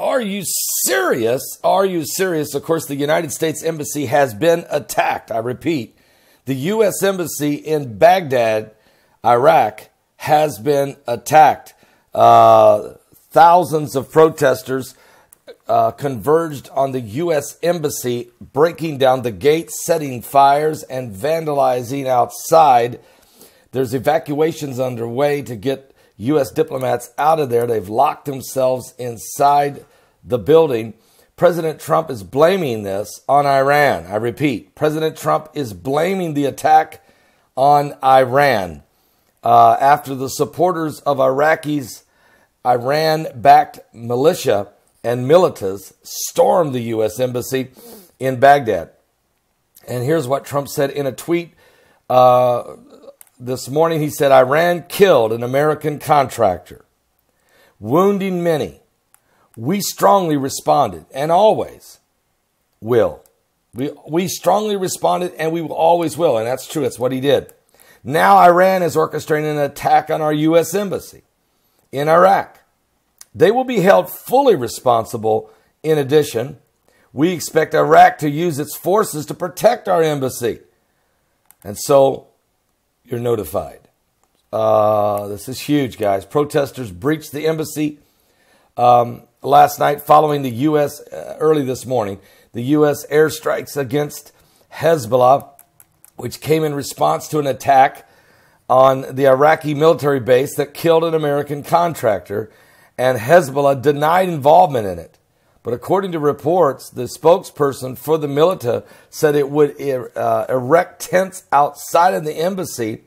Are you serious? Are you serious? Of course, the United States Embassy has been attacked. I repeat, the U.S. Embassy in Baghdad, Iraq, has been attacked. Thousands of protesters converged on the U.S. Embassy, breaking down the gates, setting fires, and vandalizing outside. There's evacuations underway to get U.S. diplomats out of there. They've locked themselves inside the building. President Trump is blaming this on Iran. I repeat, President Trump is blaming the attack on Iran after the supporters of Iran-backed militia and militias stormed the U.S. Embassy in Baghdad. And here's what Trump said in a tweet this morning. He said, Iran killed an American contractor, wounding many. We strongly responded and always will. We strongly responded and we always will. And that's true. That's what he did. Now Iran is orchestrating an attack on our U.S. Embassy in Iraq. They will be held fully responsible. In addition, we expect Iraq to use its forces to protect our embassy. And so you're notified. This is huge, guys. Protesters breached the embassy last night following the U.S. Early this morning, the U.S. airstrikes against Hezbollah, which came in response to an attack on the Iraqi military base that killed an American contractor, and Hezbollah denied involvement in it. But according to reports, the spokesperson for the militia said it would erect tents outside of the embassy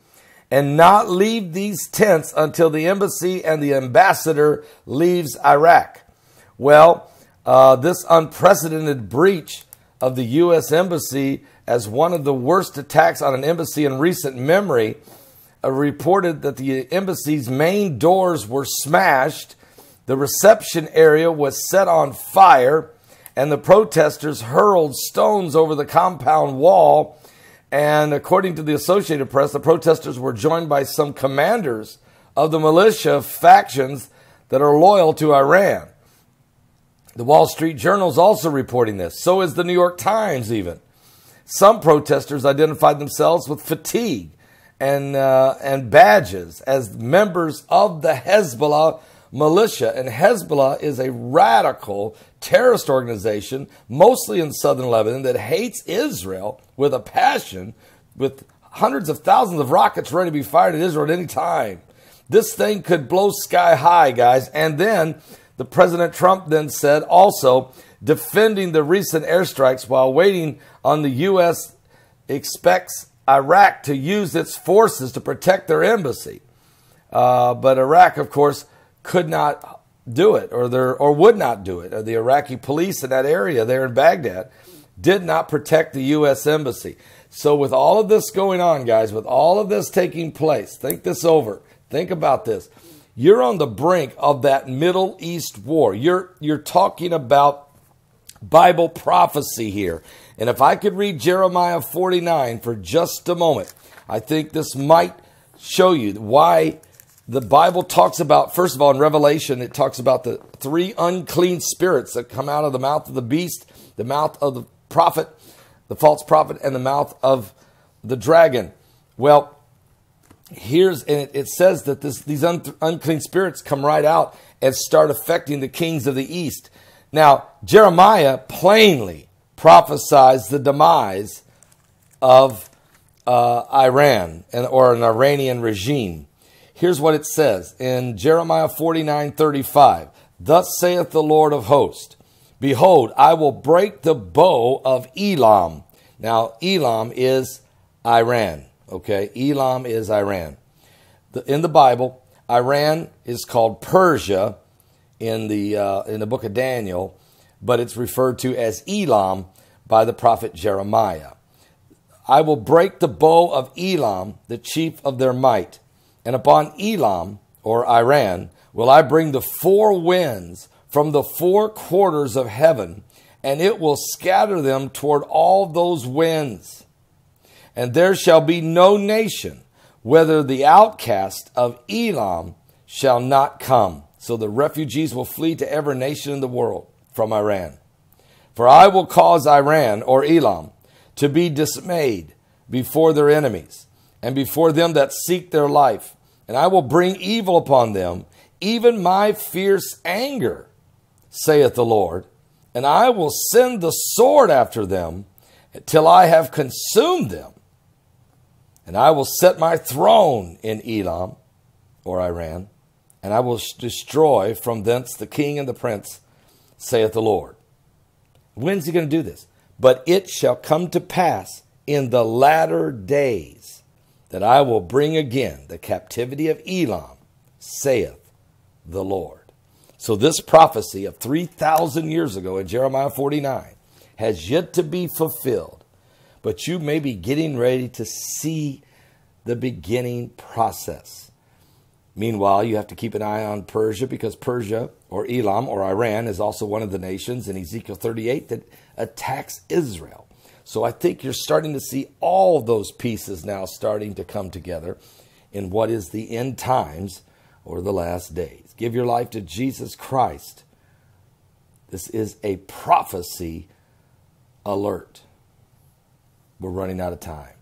and not leave these tents until the embassy and the ambassador leaves Iraq. Well, this unprecedented breach of the U.S. Embassy, as one of the worst attacks on an embassy in recent memory, reported that the embassy's main doors were smashed, the reception area was set on fire, and the protesters hurled stones over the compound wall. And according to the Associated Press, the protesters were joined by some commanders of the militia factions that are loyal to Iran. The Wall Street Journal is also reporting this. So is the New York Times even. Some protesters identified themselves with fatigue and badges as members of the Hezbollah militia. And Hezbollah is a radical terrorist organization, mostly in southern Lebanon, that hates Israel with a passion, with hundreds of thousands of rockets ready to be fired at Israel at any time. This thing could blow sky high, guys. And then the President Trump then said, also defending the recent airstrikes while waiting on the U.S. expects Iraq to use its forces to protect their embassy. But Iraq, of course, could not do it or would not do it. The Iraqi police in that area there in Baghdad did not protect the U.S. Embassy. So with all of this going on, guys, with all of this taking place, think this over. Think about this. You're on the brink of that Middle East war. You're talking about Bible prophecy here. And if I could read Jeremiah 49 for just a moment, I think this might show you why the Bible talks about, first of all, in Revelation, it talks about the three unclean spirits that come out of the mouth of the beast, the mouth of the prophet, the false prophet, and the mouth of the dragon. Well, it says that these unclean spirits come right out and start affecting the kings of the east. Now, Jeremiah plainly prophesies the demise of Iran or an Iranian regime. Here's what it says in Jeremiah 49:35. Thus saith the Lord of hosts, behold, I will break the bow of Elam. Now, Elam is Iran. Okay, Elam is Iran. In the Bible, Iran is called Persia in the book of Daniel, but it's referred to as Elam by the prophet Jeremiah. I will break the bow of Elam, the chief of their might. And upon Elam, or Iran, will I bring the four winds from the four quarters of heaven, and it will scatter them toward all those winds. And there shall be no nation, whether the outcast of Elam shall not come, So the refugees will flee to every nation in the world from Iran. For I will cause Iran, or Elam, to be dismayed before their enemies and before them that seek their life. And I will bring evil upon them, even my fierce anger, saith the Lord. And I will send the sword after them till I have consumed them. And I will set my throne in Elam, or Iran, and I will destroy from thence the king and the prince, saith the Lord. When's he going to do this? But it shall come to pass in the latter days that I will bring again the captivity of Elam, saith the Lord. So this prophecy of 3,000 years ago in Jeremiah 49 has yet to be fulfilled. But you may be getting ready to see the beginning process. Meanwhile, you have to keep an eye on Persia, because Persia, or Elam, or Iran, is also one of the nations in Ezekiel 38 that attacks Israel. So I think you're starting to see all those pieces now starting to come together in what is the end times, or the last days. Give your life to Jesus Christ. This is a prophecy alert. We're running out of time.